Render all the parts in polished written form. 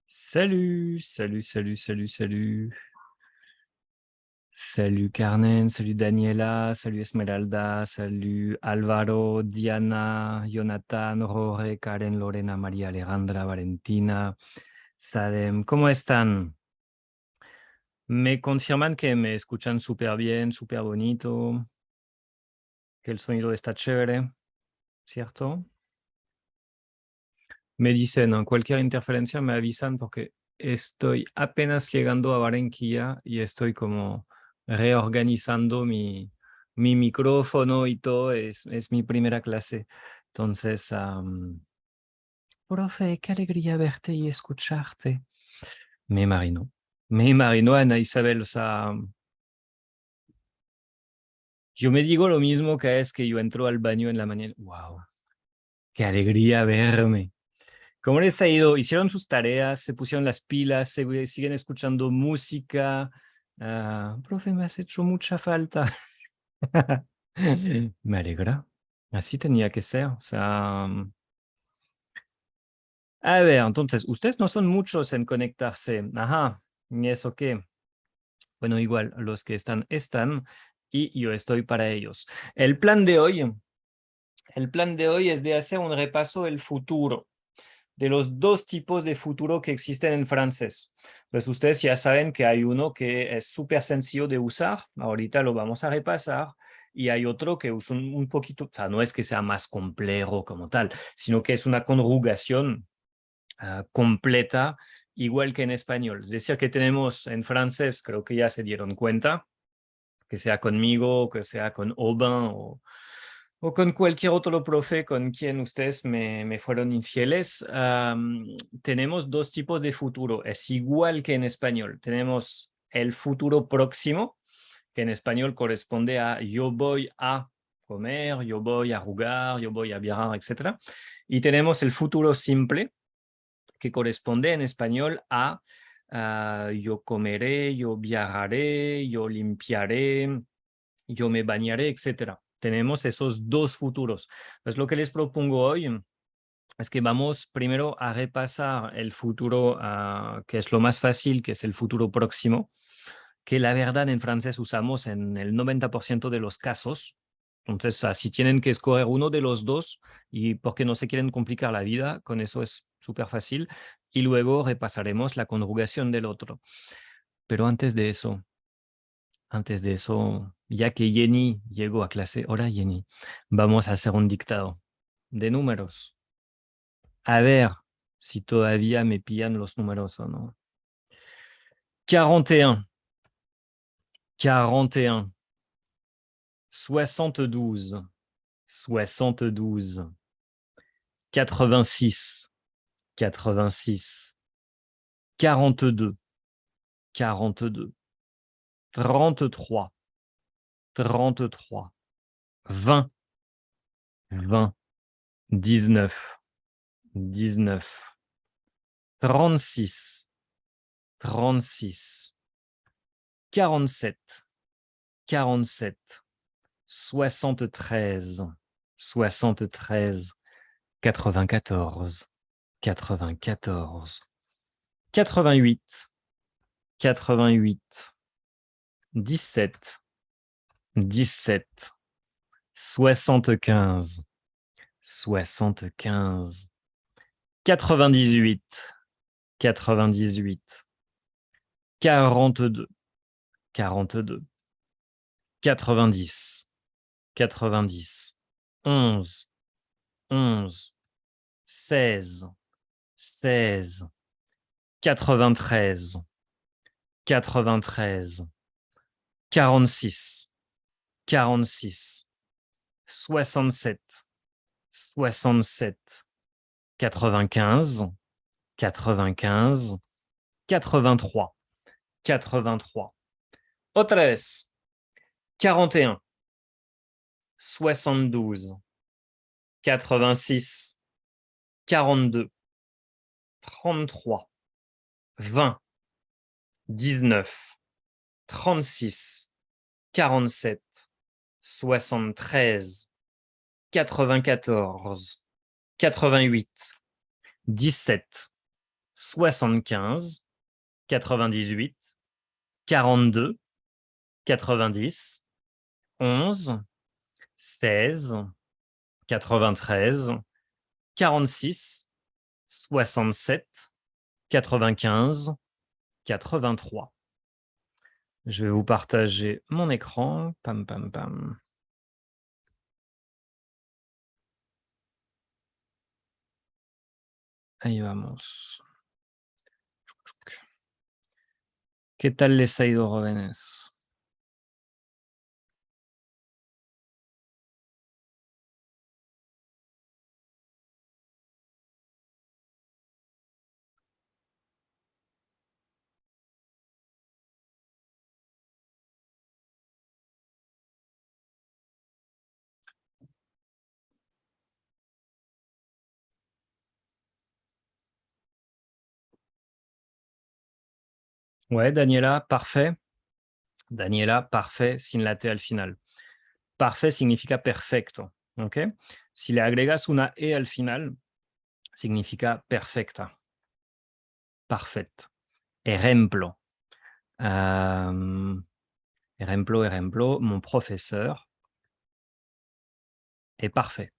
Salut, salut, salut, salut, salut. Salut Carmen, salut Daniela, salut Esmeralda, salut Álvaro, Diana, Jonathan, Jorge, Karen, Lorena, María Alejandra, Valentina, Sadem. ¿Cómo están? Me confirman que me escuchan súper bien, súper bonito, que el sonido está chévere, ¿cierto? Me dicen, ¿no? Cualquier interferencia me avisan porque estoy apenas llegando a Barranquilla y estoy como reorganizando mi micrófono y todo. Es mi primera clase. Entonces, profe, qué alegría verte y escucharte. Me marino, Ana Isabel. O sea, yo me digo lo mismo cada vez que yo entro al baño en la mañana. ¡Wow! ¡Qué alegría verme! ¿Cómo les ha ido? ¿Hicieron sus tareas? ¿Se pusieron las pilas? ¿Siguen escuchando música? Profe, me has hecho mucha falta. Me alegra. Así tenía que ser. O sea, a ver, entonces, ustedes no son muchos en conectarse. Ajá. ¿Y eso qué? Bueno, igual, los que están y yo estoy para ellos. El plan de hoy es de hacer un repaso del futuro, de los dos tipos de futuro que existen en francés. Pues ustedes ya saben que hay uno que es súper sencillo de usar, ahorita lo vamos a repasar, y hay otro que usa un poquito, o sea, no es que sea más complejo como tal, sino que es una conjugación completa, igual que en español. Es decir, que tenemos en francés, creo que ya se dieron cuenta, que sea conmigo, que sea con Aubin o con cualquier otro profe con quien ustedes me fueron infieles, tenemos dos tipos de futuro. Es igual que en español. Tenemos el futuro próximo, que en español corresponde a yo voy a comer, yo voy a jugar, yo voy a viajar, etc. Y tenemos el futuro simple, que corresponde en español a yo comeré, yo viajaré, yo limpiaré, yo me bañaré, etcétera. Tenemos esos dos futuros. Pues lo que les propongo hoy es que vamos primero a repasar el futuro, que es lo más fácil, que es el futuro próximo, que la verdad en francés usamos en el 90% de los casos. Entonces, si tienen que escoger uno de los dos y porque no se quieren complicar la vida, con eso es súper fácil. Y luego repasaremos la conjugación del otro. Pero antes de eso, ya que Jenny llegó a clase, hola Jenny, vamos a hacer un dictado de números. A ver si todavía me pillan los números o no. 41, 41, 72, 72, 86, 86, 42, 42, 33, 33, 20, 20, 19, 19, 36, 36, 47, 47, 73, 73, 94, 94, 88, 88, 17, 17, 75, 75, 98, 98, 42, 42, 90, 90, 11, 11, 16, 16, 93, 93, 46, 46, 67, 67, 95, 95, 83, 83. Otra vez. 41, 72, 86, 42, 33, 20, 19, 36, 47, 73, 94, 88, 17, 75, 98, 42, 90, 11, 16, 93, 46, 67, 95, 83. Je vais vous partager mon écran. Pam, pam, pam. Ahí vamos. ¿Qué tal les ha ido, jóvenes? Ouais, Daniela, parfait. Daniela, parfait, sin la T al final. Parfait significa perfecto, ¿ok? Si le agregas una E al final, significa perfecta. Perfect. Ejemplo. Ejemplo, mon professeur est parfait.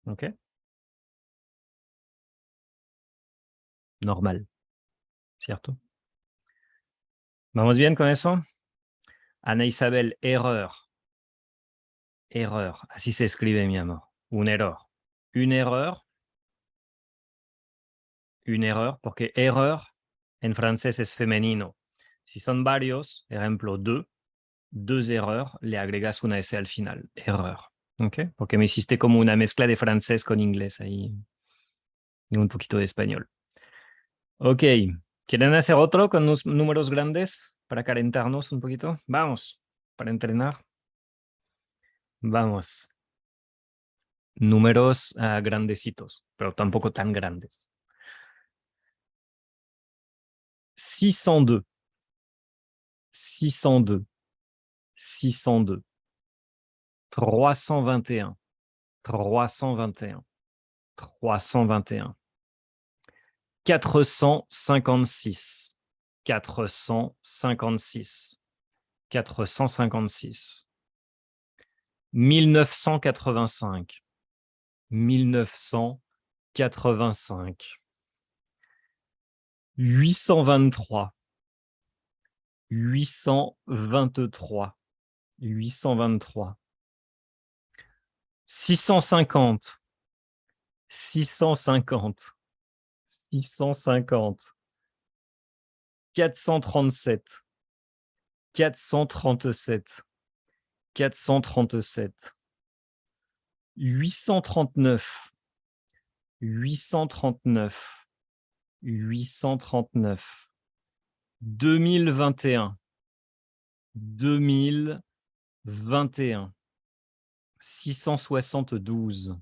¿Ok? Normal, ¿cierto? ¿Vamos bien con eso? Ana Isabel, erreur. Erreur. Así se escribe, mi amor. Un error. Une erreur, porque erreur en francés es femenino. Si son varios, ejemplo, deux erreurs, le agregas una S al final. Erreur. ¿Ok? Porque me hiciste como una mezcla de francés con inglés ahí y un poquito de español. Ok. ¿Quieren hacer otro con unos números grandes para calentarnos un poquito? Vamos, para entrenar. Vamos. Números grandecitos, pero tampoco tan grandes. 602, 602, 602, 321, 321, 321, 456, 456, 456, 1985, 1985, 823, 823, 823, 650, 650, 650, 437, 437, 437, 839, 839, 839, 2021, 2021, 672,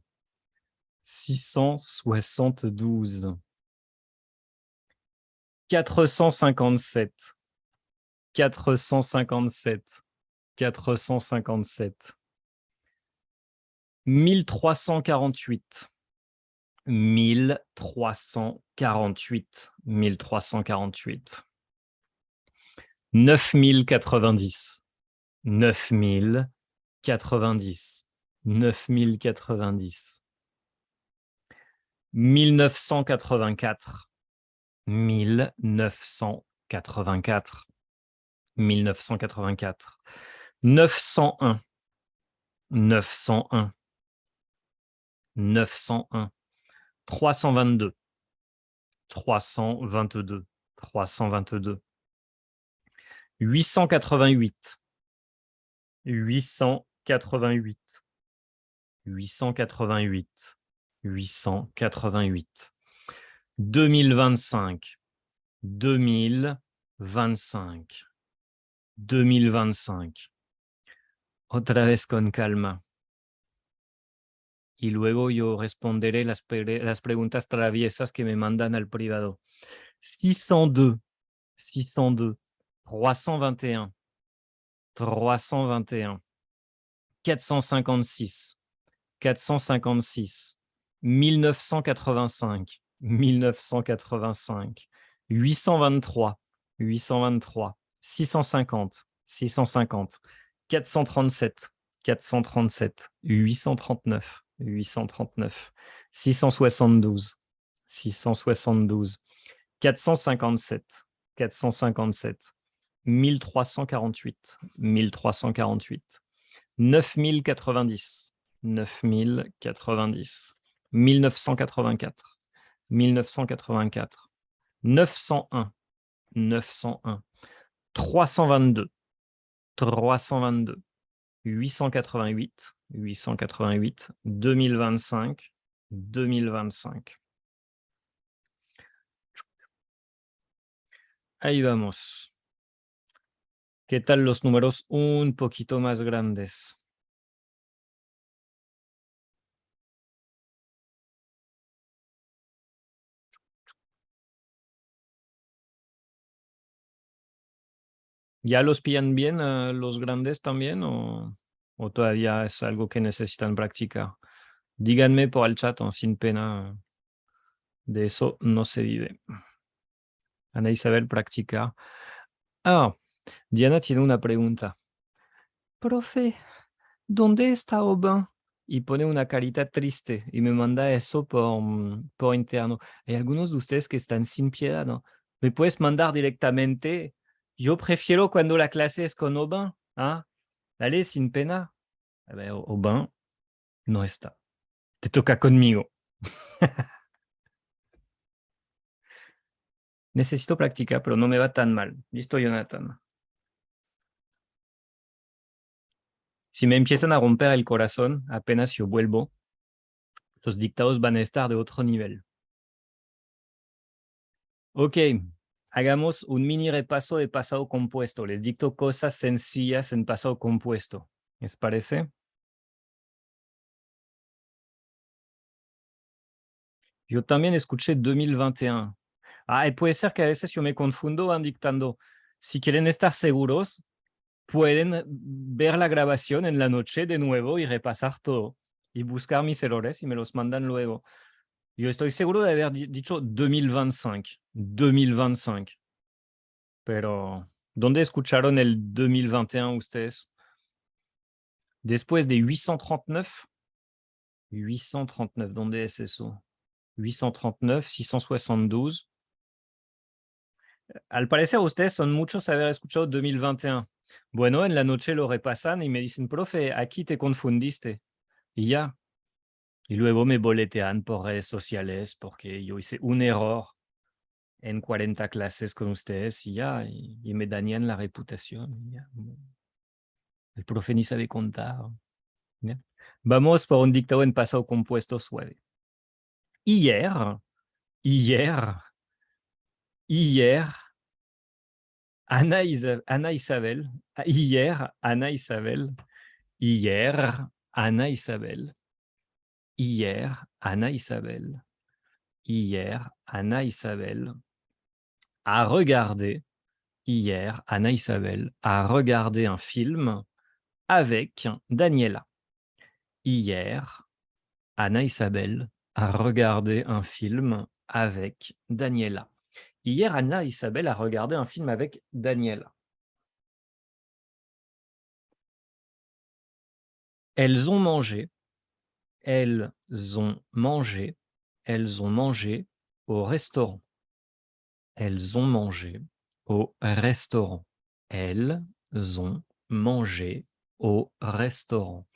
672, 457, 457, 457, 1348, 1348, 1348, 9090, 9090, 9090, 1984, 1984, 1984, 901, 901, 901, 322, 322, 322, 888, 888, 888, 888, 2025, 2025, 2025. Otra vez con calma. Y luego yo responderé las preguntas traviesas que me mandan al privado. 602, 602, 321, 321, 456, 456, 1985, 1985, 823, 823, 650, 650, 437, 437, 839, 839, 672, 672, 457, 457, 1348, 1348, 9090, 9090, 1984, 1984, 901, 901, 322, 322, 888, 888, 2025, 2025. Ahí vamos. ¿Qué tal los números un poquito más grandes? ¿Ya los pillan bien los grandes también o todavía es algo que necesitan practicar? Díganme por el chat, sin pena. De eso no se vive. Ana Isabel practica. Ah, Diana tiene una pregunta. Profe, ¿dónde está Aubin? Y pone una carita triste y me manda eso por interno. Hay algunos de ustedes que están sin piedad, ¿no? ¿Me puedes mandar directamente? Yo prefiero cuando la clase es con Aubin. ¿Ah? Dale, sin pena. A ver, Aubin no está. Te toca conmigo. Necesito practicar, pero no me va tan mal. Listo, Jonathan. Si me empiezan a romper el corazón apenas yo vuelvo, los dictados van a estar de otro nivel. Ok, hagamos un mini repaso de pasado compuesto. Les dicto cosas sencillas en pasado compuesto. ¿Les parece? Yo también escuché 2021. Ah, y puede ser que a veces yo me confundo dictando. Si quieren estar seguros, pueden ver la grabación en la noche de nuevo y repasar todo. Y buscar mis errores y me los mandan luego. Yo estoy seguro de haber dicho 2025. 2025. Pero, ¿dónde escucharon el 2021 ustedes? Después de 839. 839, ¿dónde es eso? 839, 672. Al parecer ustedes son muchos a haber escuchado 2021. Bueno, en la noche lo repasan y me dicen, profe, aquí te confundiste. Y ya. Y luego me boletean por redes sociales porque yo hice un error en 40 clases con ustedes y ya, y me dañan la reputación. Y ya. El profe ni sabe contar. ¿Ya? Vamos por un dictado en pasado compuesto suave. Hier, hier, hier, Ana Isabel, hier, Ana Isabel, hier, Ana Isabel, hier, Ana Isabel, hier, Ana Isabel a regardé, hier, Ana Isabel a regardé un film avec Daniela. Hier, Ana Isabel a regardé un film avec Daniela. Hier, Anna Isabelle a regardé un film avec Daniela. Elles ont mangé, elles ont mangé, elles ont mangé au restaurant. Elles ont mangé au restaurant. Elles ont mangé au restaurant.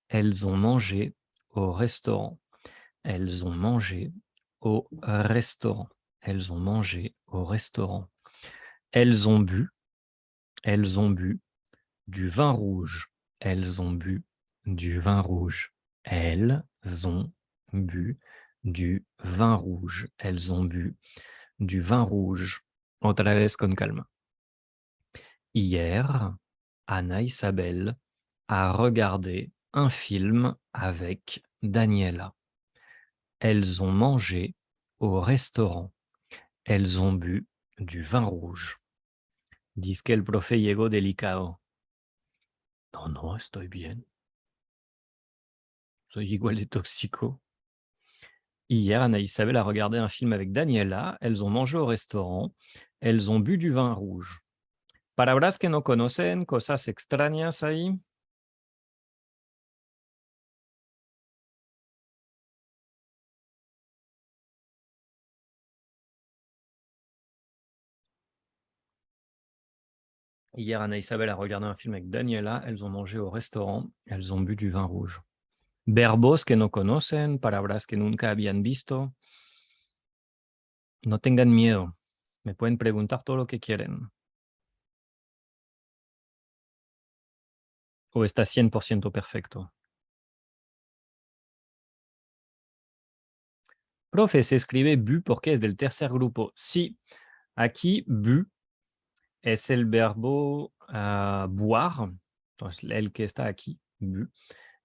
Elles ont mangé au restaurant. Elles ont mangé au restaurant. Elles ont mangé au restaurant. Elles ont bu du vin rouge. Elles ont bu du vin rouge. Elles ont bu du vin rouge. Elles ont bu du vin rouge. Otra vez con calma. Hier, Anna Isabelle a regardé un film avec Daniela. Elles ont mangé au restaurant. Elles ont bu du vin rouge. Dice que el profe llegó delicado. No, no, estoy bien. Soy igual de tóxico. Hier, Anna Isabel a regardé un film avec Daniela, elles ont mangé au restaurant, elles ont bu du vin rouge. Palabras que no conocen, cosas extrañas ahí. Hier, Anna Isabel a regardé un film avec Daniela, elles ont mangé au restaurant, elles ont bu du vin rouge. Verbos que no conocen, palabras que nunca habían visto. No tengan miedo, me pueden preguntar todo lo que quieren. O está 100% perfecto. Profe, se escribe bu porque es del tercer grupo. Sí, aquí bu es el verbo boire. Entonces, el que está aquí, bu,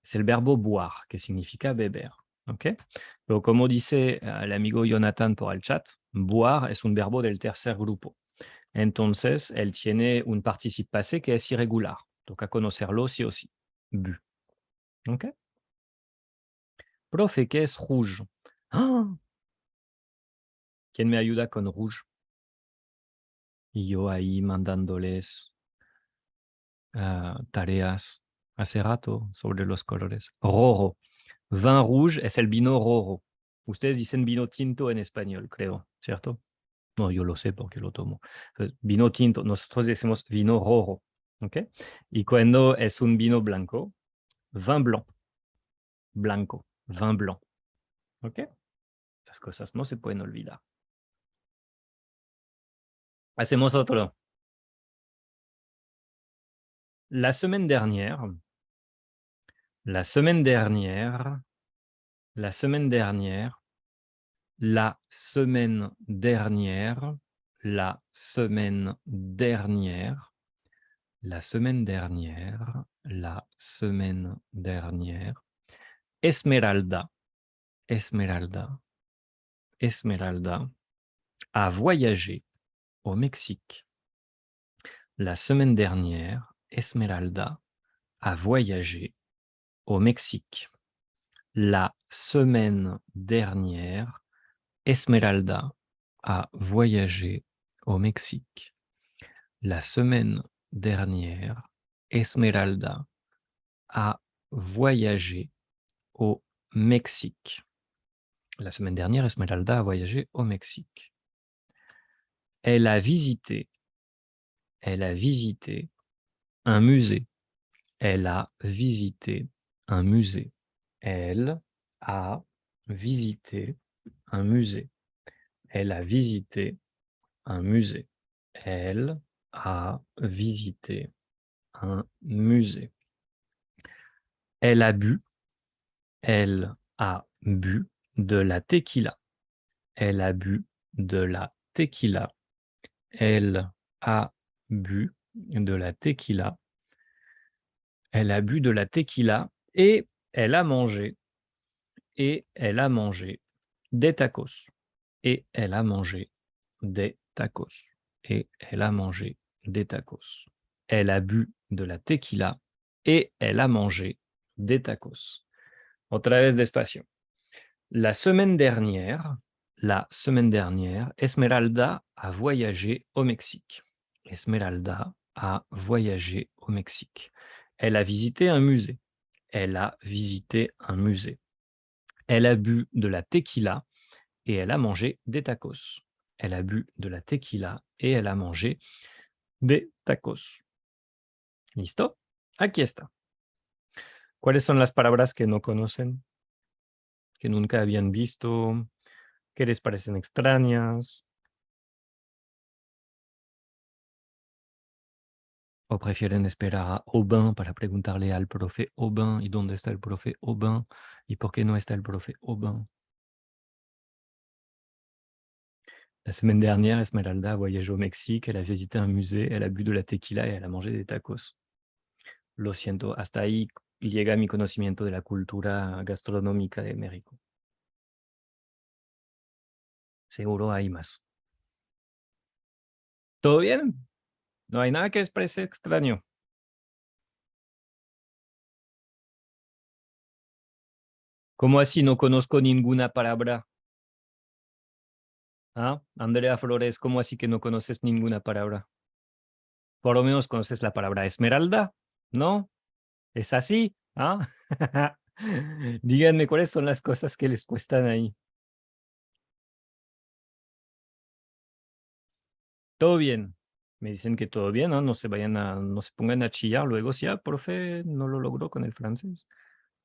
es el verbo boire, que significa beber. ¿Okay? Pero como dice el amigo Jonathan por el chat, boire es un verbo del tercer grupo. Entonces, él tiene un participe passé que es irregular. Toca conocerlo sí o sí. Bu. ¿Okay? Profe, ¿qué es rouge? ¡Ah! ¿Quién me ayuda con rouge? Y yo ahí mandándoles tareas hace rato sobre los colores. Roro. Vin rouge es el vino roro. Ustedes dicen vino tinto en español, creo, ¿cierto? No, yo lo sé porque lo tomo. Vino tinto, nosotros decimos vino roro, ¿ok? Y cuando es un vino blanco, vin blanc. Blanco, vin blanc, ¿ok? Esas cosas no se pueden olvidar. Hacemos otro. La semaine dernière, la semaine dernière, la semaine dernière, la semaine dernière, la semaine dernière, la semaine dernière, la semaine dernière, Esmeralda, Esmeralda, Esmeralda a voyagé au Mexique. La semaine dernière, Esmeralda a voyagé au Mexique. La semaine dernière, Esmeralda a voyagé au Mexique. La semaine dernière, Esmeralda a voyagé au Mexique. La semaine dernière, Esmeralda a voyagé au Mexique. Elle a visité un musée. Elle a visité un musée. Elle a visité un musée. Elle a visité un musée. Elle a visité un musée. Elle a bu de la tequila. Elle a bu de la tequila. Elle a bu de la tequila. Elle a bu de la tequila et elle a mangé. Et elle a mangé des tacos. Et elle a mangé des tacos. Et elle a mangé des tacos. Elle a bu de la tequila et elle a mangé des tacos. Otra vez despacio. La semaine dernière, Esmeralda a voyagé au Mexique. Esmeralda a voyagé au Mexique. Elle a visité un musée. Elle a visité un musée. Elle a bu de la tequila et elle a mangé des tacos. Elle a bu de la tequila et elle a mangé des tacos. ¿Listo? Aquí está. ¿Cuáles son las palabras que no conocen? Que nunca habían visto, que les parecen extrañas. ¿O prefieren esperar a Aubin para preguntarle al profe Aubin y dónde está el profe Aubin y por qué no está el profe Aubin? La semaine dernière, Esmeralda a voyagé au Mexique, elle a visité un musée, elle a bu de la tequila et elle a mangé des tacos. Lo siento, hasta ahí llega mi conocimiento de la cultura gastronómica de México. Seguro hay más. ¿Todo bien? No hay nada que les parece extraño. ¿Cómo así no conozco ninguna palabra? Ah, Andrea Flores, ¿cómo así que no conoces ninguna palabra? Por lo menos conoces la palabra esmeralda, ¿no? ¿Es así? ¿Ah? Díganme cuáles son las cosas que les cuestan ahí. Todo bien. Me dicen que todo bien, ¿no? No se pongan a chillar luego si, profe, no lo logró con el francés.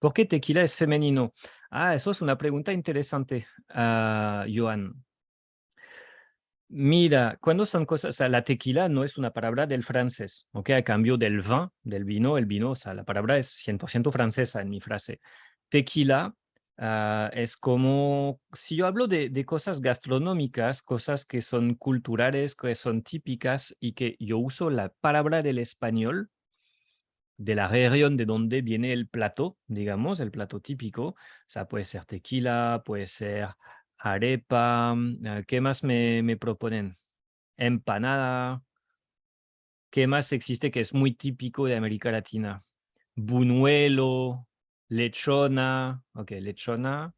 ¿Por qué tequila es femenino? Ah, eso es una pregunta interesante, Joan. Mira, cuando son cosas, o sea, la tequila no es una palabra del francés, ¿ok? A cambio del vin, del vino, el vino, o sea, la palabra es 100% francesa en mi frase. Tequila es como, si yo hablo de cosas gastronómicas, cosas que son culturales, que son típicas y que yo uso la palabra del español, de la región de donde viene el plato, digamos, el plato típico. O sea, puede ser tequila, puede ser arepa. ¿Qué más me proponen? Empanada. ¿Qué más existe que es muy típico de América Latina? Buñuelo, lechona. Ok, lechona.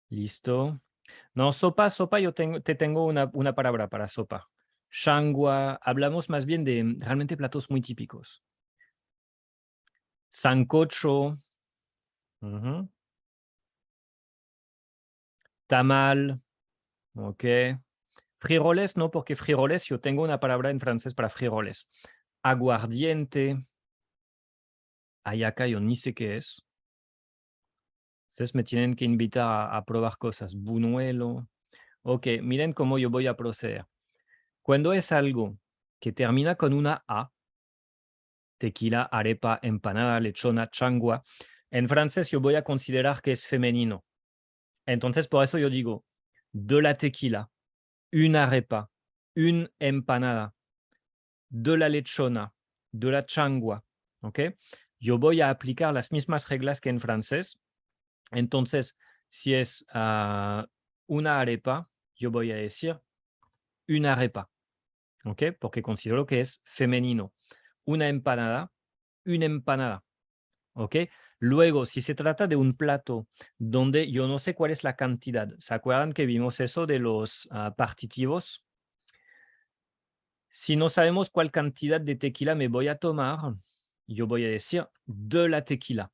Listo. No, sopa, te tengo una palabra para sopa. Changua. Hablamos más bien de realmente platos muy típicos. Sancocho. Ujú. Tamal. Ok. Frijoles, no, porque frijoles, yo tengo una palabra en francés para frijoles. Aguardiente. Ayaca, yo ni sé qué es. Ustedes me tienen que invitar a probar cosas. Buñuelo. Ok, miren cómo yo voy a proceder. Cuando es algo que termina con una A, tequila, arepa, empanada, lechona, changua, en francés yo voy a considerar que es femenino. Entonces, por eso yo digo, de la tequila, una arepa, una empanada, de la lechona, de la changua, ¿ok? Yo voy a aplicar las mismas reglas que en francés. Entonces, si es una arepa, yo voy a decir una arepa, ¿ok? Porque considero que es femenino. Una empanada, ¿ok? Luego, si se trata de un plato donde yo no sé cuál es la cantidad, ¿se acuerdan que vimos eso de los partitivos? Si no sabemos cuál cantidad de tequila me voy a tomar, yo voy a decir de la tequila,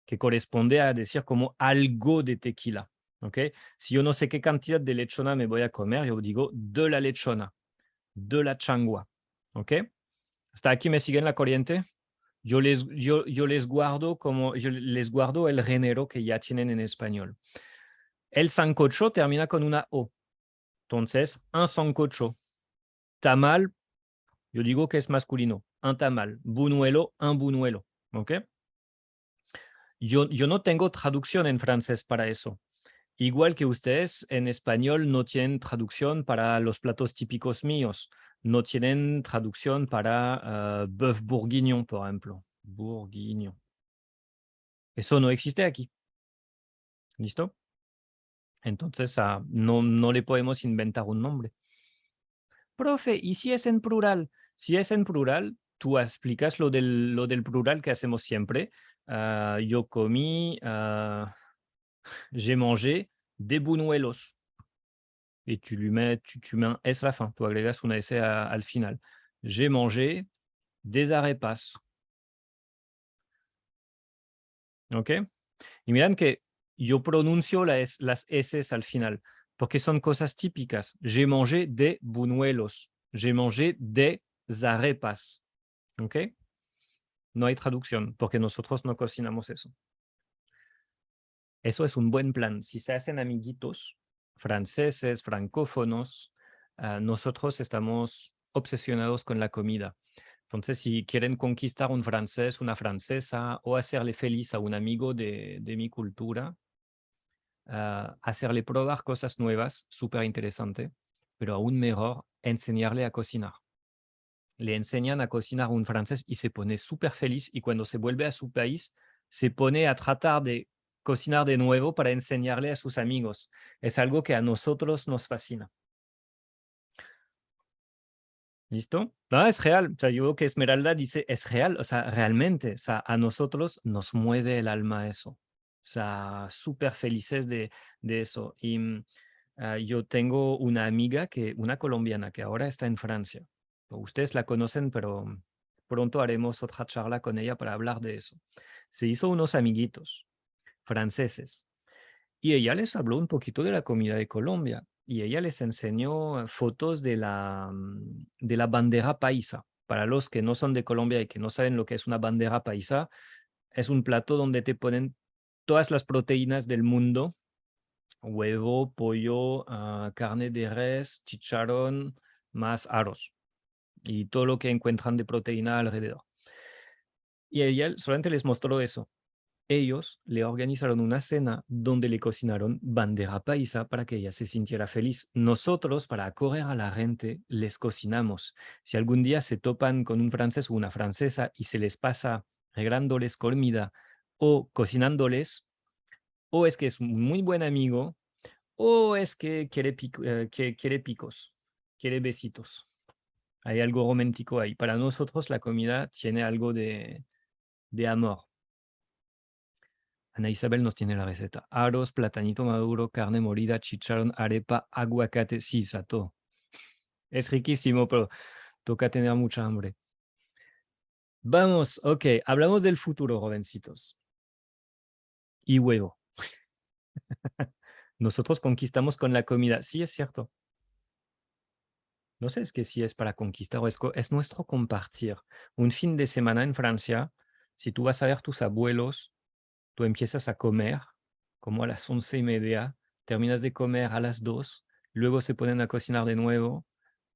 que corresponde a decir como algo de tequila. ¿Ok? Si yo no sé qué cantidad de lechona me voy a comer, yo digo de la lechona, de la changua. ¿Ok? ¿Hasta aquí me siguen la corriente? Yo les guardo yo les guardo el género que ya tienen en español. El sancocho termina con una O. Entonces, un sancocho. Tamal, yo digo que es masculino. Un tamal. Buñuelo, un buñuelo. ¿Ok? Yo no tengo traducción en francés para eso. Igual que ustedes, en español no tienen traducción para los platos típicos míos. No tienen traducción para bœuf bourguignon, por ejemplo. Bourguignon. Eso no existe aquí. ¿Listo? Entonces, no le podemos inventar un nombre. Profe, ¿y si es en plural? Si es en plural, tú explicas lo del plural que hacemos siempre. Yo comí, j'ai mangé des buñuelos. Et tu mets un S à la fin. Tu agregas una S al final. J'ai mangé des arepas. ¿Ok? Y miran que yo pronuncio las S al final, porque son cosas típicas. J'ai mangé des buñuelos. J'ai mangé des arepas. ¿Ok? No hay traducción, porque nosotros no cocinamos eso. Eso es un buen plan. Si se hacen amiguitos franceses, francófonos, nosotros estamos obsesionados con la comida. Entonces, si quieren conquistar un francés, una francesa, o hacerle feliz a un amigo de mi cultura, hacerle probar cosas nuevas, súper interesante, pero aún mejor, enseñarle a cocinar. Le enseñan a cocinar un francés y se pone súper feliz, y cuando se vuelve a su país, se pone a tratar de cocinar de nuevo para enseñarle a sus amigos. Es algo que a nosotros nos fascina. ¿Listo? No, es real. O sea, yo veo que Esmeralda dice, es real. O sea, realmente, o sea, a nosotros nos mueve el alma eso. O sea, súper felices de eso. Y Yo tengo una amiga, una colombiana, que ahora está en Francia. Ustedes la conocen, pero pronto haremos otra charla con ella para hablar de eso. Se hizo unos amiguitos franceses y ella les habló un poquito de la comida de Colombia y ella les enseñó fotos de la bandera paisa. Para los que no son de Colombia y que no saben lo que es una bandera paisa, es un plato donde te ponen todas las proteínas del mundo: huevo, pollo, carne de res, chicharrón, más arroz y todo lo que encuentran de proteína alrededor. Y ella solamente les mostró eso. Ellos le organizaron una cena donde le cocinaron bandera paisa para que ella se sintiera feliz. Nosotros, para correr a la gente, les cocinamos. Si algún día se topan con un francés o una francesa y se les pasa regalándoles comida o cocinándoles, o es que es un muy buen amigo, o es que quiere picos, quiere besitos. Hay algo romántico ahí. Para nosotros la comida tiene algo de amor. Ana Isabel nos tiene la receta. Arroz, platanito maduro, carne molida, chicharrón, arepa, aguacate. Sí, todo. Es riquísimo, pero toca tener mucha hambre. Vamos, ok. Hablamos del futuro, jovencitos. Y huevo. Nosotros conquistamos con la comida. Sí, es cierto. No sé, es que si es para conquistar o es nuestro compartir. Un fin de semana en Francia, si tú vas a ver tus abuelos, tú empiezas a comer como a las 11:30, terminas de comer a las 2, luego se ponen a cocinar de nuevo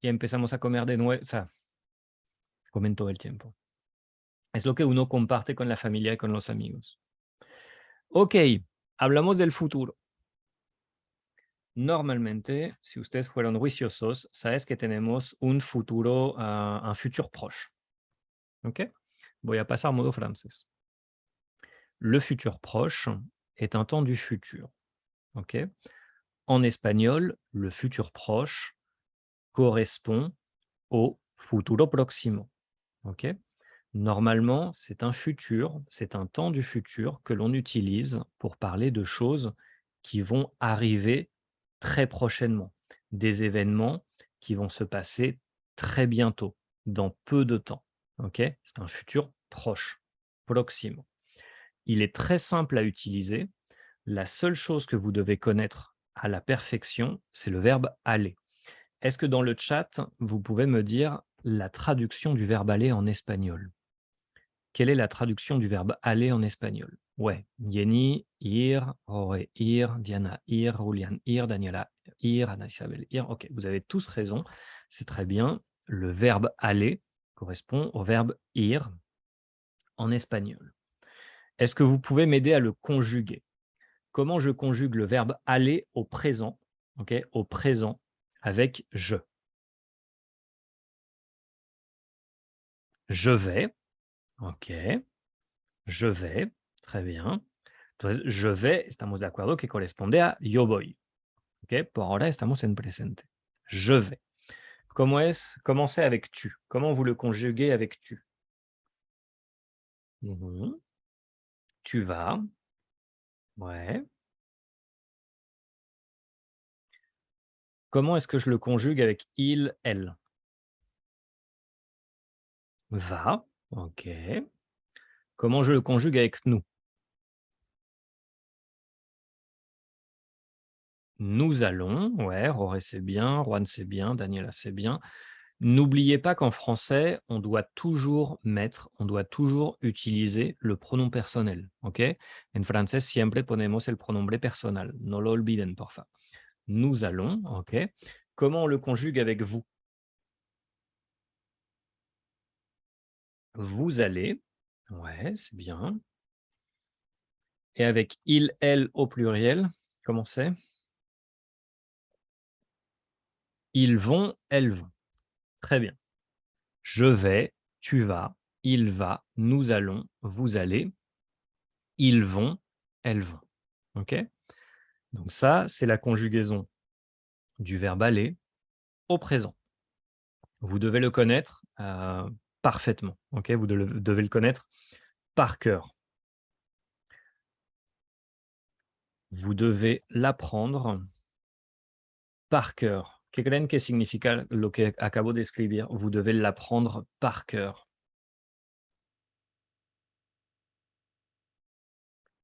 y empezamos a comer de nuevo. O sea, comen todo el tiempo. Es lo que uno comparte con la familia y con los amigos. Ok, hablamos del futuro. Normalmente, si ustedes fueron juiciosos, sabes que tenemos un futuro, un futur proche. Ok, voy a pasar modo francés. Le futur proche est un temps du futur. Ok. En espagnol, le futur proche correspond au futuro próximo. Ok. Normalement, c'est un futur, c'est un temps du futur que l'on utilise pour parler de choses qui vont arriver très prochainement, des événements qui vont se passer très bientôt, dans peu de temps. Ok. C'est un futur proche, proximo. Il est très simple à utiliser. La seule chose que vous devez connaître à la perfection, c'est le verbe aller. Est-ce que dans le chat, vous pouvez me dire la traduction du verbe aller en espagnol? Quelle est la traduction du verbe aller en espagnol? Ouais, Jenny, ir, Rore, ir, Diana, ir, Julian, ir, Daniela, ir, Anna Isabel, ir. Ok, vous avez tous raison, c'est très bien. Le verbe aller correspond au verbe ir en espagnol. Est-ce que vous pouvez m'aider à le conjuguer? Comment je conjugue le verbe aller au présent, ok, au présent avec je? Je vais, ok, je vais, très bien. Entonces, je vais, estamos de acuerdo que corresponde a yo voy, ok, por ahora estamos en presente. Je vais. Comment c'est avec tu? Comment vous le conjuguez avec tu? Mhm. Tu vas, ouais. Comment est-ce que je le conjugue avec il, elle? Va, ok. Comment je le conjugue avec nous? Nous allons, ouais, Roré c'est bien, Juan c'est bien, Daniela c'est bien. N'oubliez pas qu'en français, on doit toujours utiliser le pronom personnel, ¿ok? En francés siempre ponemos el pronombre personal, no lo olviden, porfa. Nous allons, ¿ok? Comment on le conjugue avec vous? Vous allez, ouais, c'est bien. Et avec il, elle au pluriel, comment c'est? Ils vont, elles vont. Très bien. Je vais, tu vas, il va, nous allons, vous allez, ils vont, elles vont. OK? Donc ça, c'est la conjugaison du verbe aller au présent. Vous devez le connaître parfaitement. OK? Vous devez le connaître par cœur. Vous devez l'apprendre par cœur. ¿Qué creen que significa lo que acabo de escribir? Vous devez l'apprendre par cœur.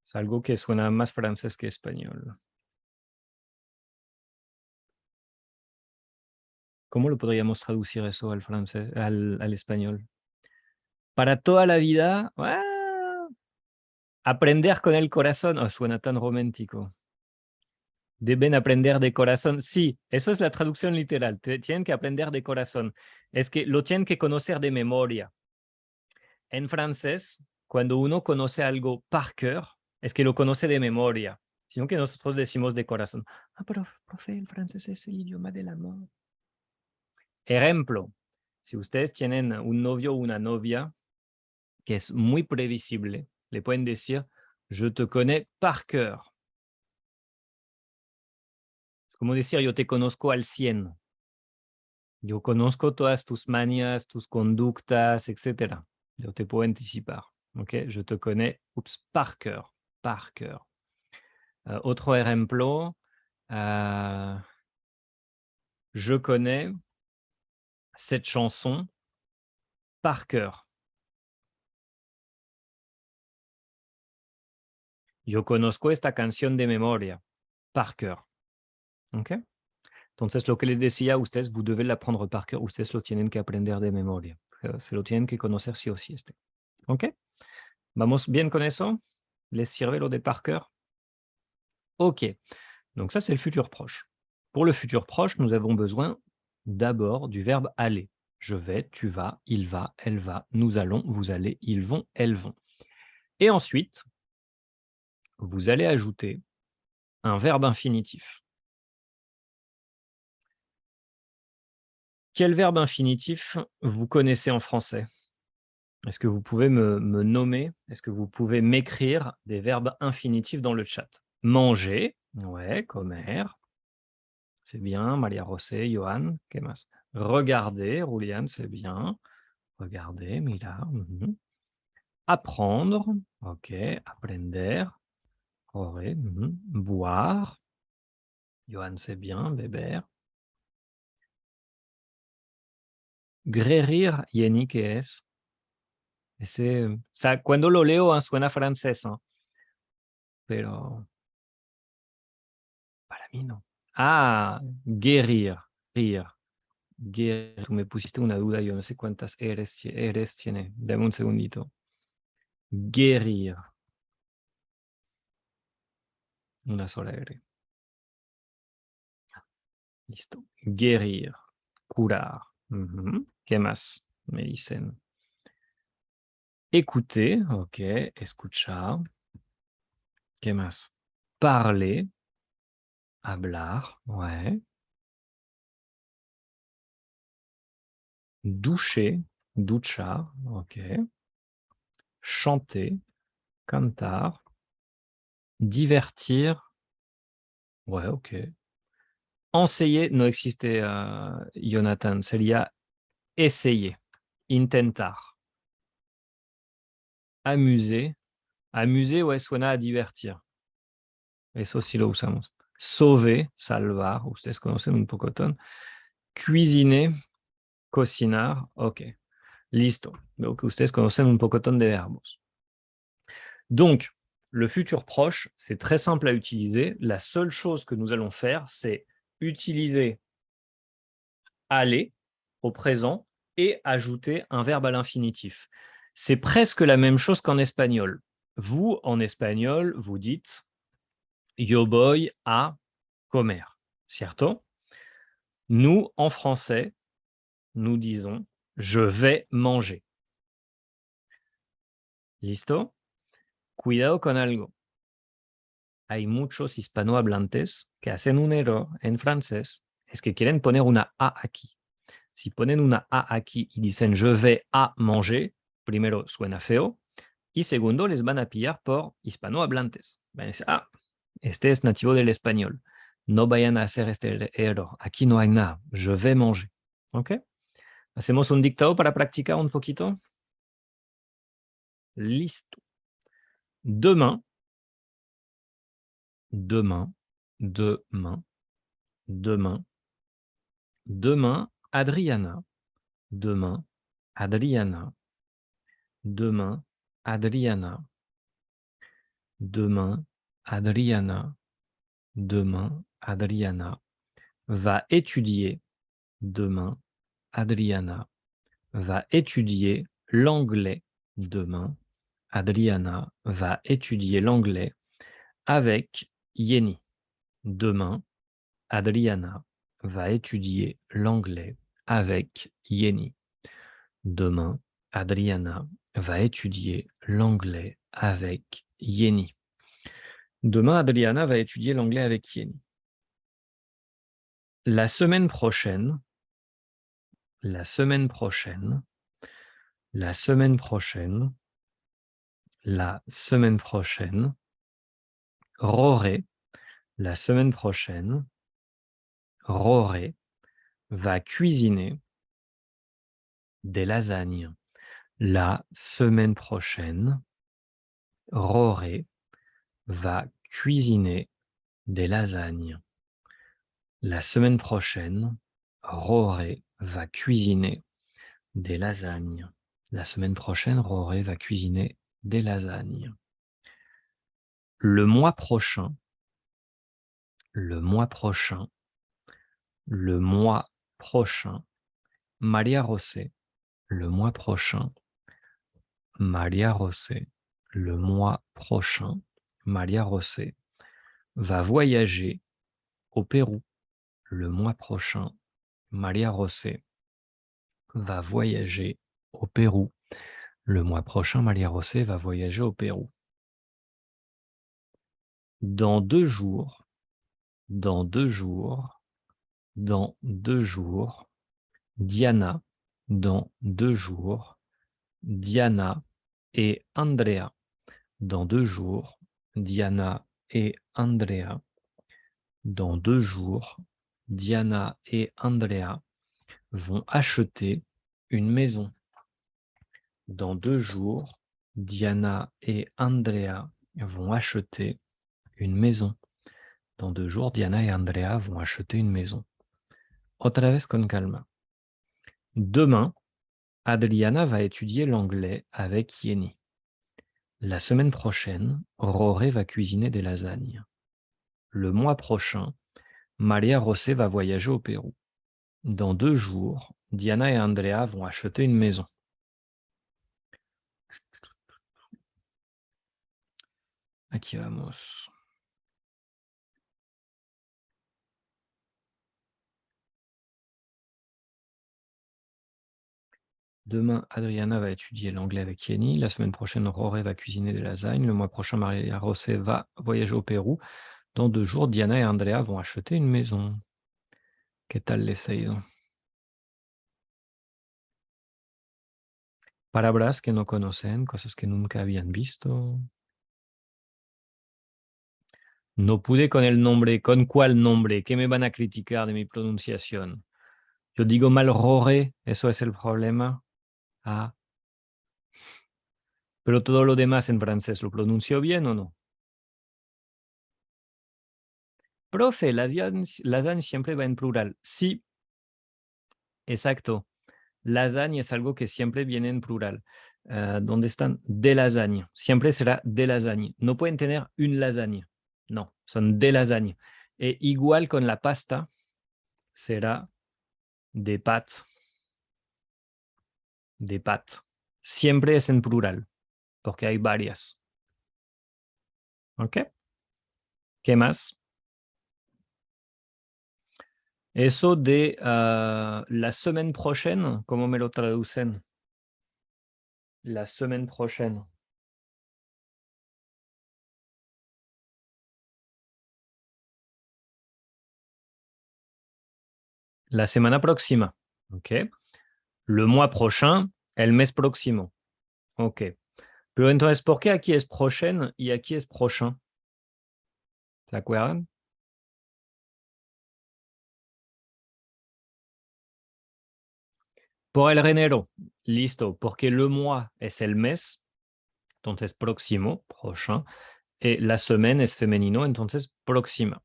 Es algo que suena más francés que español. ¿Cómo lo podríamos traducir eso al francés, al español? Para toda la vida, aprender con el corazón, oh, suena tan romántico. Deben aprender de corazón. Sí, eso es la traducción literal. Tienen que aprender de corazón. Es que lo tienen que conocer de memoria. En francés, cuando uno conoce algo par cœur, es que lo conoce de memoria, sino que nosotros decimos de corazón. Ah, pero profe, el francés es el idioma del amor. Ejemplo, si ustedes tienen un novio o una novia que es muy previsible, le pueden decir, je te connais par cœur. Es como decir, yo te conozco al 100. Yo conozco todas tus manías, tus conductas, etc. Yo te puedo anticipar. ¿Ok? Je te connais, par cœur. Par cœur. Otro ejemplo, je connais cette chanson par cœur. Yo conozco esta canción de memoria, par cœur. ¿Ok? Entonces, lo que les decía a ustedes, vous devez l'apprendre par cœur, ustedes lo tienen que aprender de memoria. Se lo tienen que conocer sí o sí. ¿Ok? ¿Vamos bien con eso? ¿Les sirve lo de par cœur? Ok. Donc ça, c'est le futur proche. Pour le futur proche, nous avons besoin d'abord du verbe aller. Je vais, tu vas, il va, elle va, nous allons, vous allez, ils vont, elles vont. Et ensuite, vous allez ajouter un verbe infinitif. Quel verbe infinitif vous connaissez en français? Est-ce que vous pouvez me nommer, est-ce que vous pouvez m'écrire des verbes infinitifs dans le chat? Manger, ouais, comer, c'est bien, Maria José, Johan, ¿qué más? Regarder, Julian, c'est bien. Regarder, mirar. Apprendre, ok, aprender. Correr, boire. Johan, c'est bien, beber. Grerir, Yenny, ¿qué es? Cuando lo leo suena francés, pero para mí no. Ah, guérir, rir. Tú me pusiste una duda, yo no sé cuántas eres tiene. Dame un segundito. Guérir. Una sola R. Listo. Guérir. Curar. ¿Qué más? Me dicen. Écouter. Ok. Escuchar. ¿Qué más? Parler. Hablar. Ouais. Doucher. Duchar. Ok. Chanter. Cantar. Divertir. Ouais, ok. Enseñar no existe, Jonathan. Sería essayer. Intentar. Amuser. Amuser, ouais, suena a divertir. Eso sí lo usamos. Sauver, salvar. Ustedes conocen un pocotón. Cuisiner, cocinar. Ok. Listo. Donc, ustedes conocen un pocotón de verbos. Donc, le futur proche, c'est très simple à utiliser. La seule chose que nous allons faire, c'est utiliser aller au présent et ajouter un verbe à l'infinitif. C'est presque la même chose qu'en espagnol. Vous, en espagnol, vous dites yo voy a comer, ¿cierto? Nous, en français, nous disons je vais manger. ¿Listo? Cuidado con algo. Hay muchos hispanohablantes que hacen un error en francés, es que quieren poner una A aquí. Si ponen una A aquí y dicen je vais a manger, primero suena feo y segundo les van a pillar por hispanohablantes. Van a decir, este es nativo del español. No vayan a hacer este error. Aquí no hay nada. Je vais manger. ¿Ok? Hacemos un dictado para practicar un poquito. Listo. Demain, demain, demain, demain, Demain, Adriana. Demain, Adriana. Demain, Adriana. Demain, Adriana. Demain, Adriana va étudier. Demain, Adriana va étudier l'anglais. Demain, Adriana va étudier l'anglais avec Yeni. Demain, Adriana va étudier l'anglais avec Yeni. Demain, Adriana va étudier l'anglais avec Yeni. Demain, Adriana va étudier l'anglais avec Yeni. La semaine prochaine, la semaine prochaine, la semaine prochaine, la semaine prochaine, Roré, la semaine prochaine, Roré va cuisiner des lasagnes. La semaine prochaine, Roré va cuisiner des lasagnes. La semaine prochaine, Roré va cuisiner des lasagnes. La semaine prochaine, Roré va cuisiner des lasagnes. Le mois prochain, le mois prochain, le mois prochain, Maria José, le mois prochain, Maria José, le mois prochain, Maria José va voyager au Pérou. Le mois prochain, Maria José va voyager au Pérou. Le mois prochain, Maria José va voyager au Pérou. Dans 2 jours, dans 2 jours, dans 2 jours, Diana, dans 2 jours, Diana et Andrea. Dans 2 jours, Diana et Andrea. Dans 2 jours, Diana et Andrea vont acheter une maison. Dans 2 jours, Diana et Andrea vont acheter une maison. Dans 2 jours, Diana et Andrea vont acheter une maison. Otra vez con calma. Demain, Adriana va étudier l'anglais avec Yeni. La semaine prochaine, Roré va cuisiner des lasagnes. Le mois prochain, Maria José va voyager au Pérou. Dans 2 jours, Diana et Andrea vont acheter une maison. Aquí vamos. Demain, Adriana va étudier l'anglais avec Yeni. La semaine prochaine, Roré va cuisiner des lasagnes. Le mois prochain, Maria José va voyager au Pérou. Dans 2 jours, Diana et Andrea vont acheter une maison. ¿Qué tal les ha ido? Palabras que no conocen, cosas que nunca habían visto. No pude con el nombre. ¿Con cuál nombre? ¿Qué me van a criticar de mi pronunciación? Yo digo mal Roré, ¿eso es el problema? Ah. Pero todo lo demás en francés, ¿lo pronuncio bien o no? Profe, lasagne siempre va en plural. Sí, exacto. Lasagne es algo que siempre viene en plural. ¿Dónde están? De lasagne. Siempre será de lasagne. No pueden tener une lasagne. No, son de lasagne. E igual con la pasta, será de pâtes. De pâtes. Siempre es en plural, porque hay varias. ¿Ok? ¿Qué más? Eso de la semaine prochaine, ¿cómo me lo traducen? La semaine prochaine. La semana próxima. ¿Ok? Le mois prochain, el mes próximo. Ok. Pero entonces, ¿por qué aquí es prochaine y aquí es prochain? ¿Se acuerdan? Por el enero. Listo. Porque le mois es el mes. Entonces, próximo, prochain. Et la semaine es femenino. Entonces, próxima.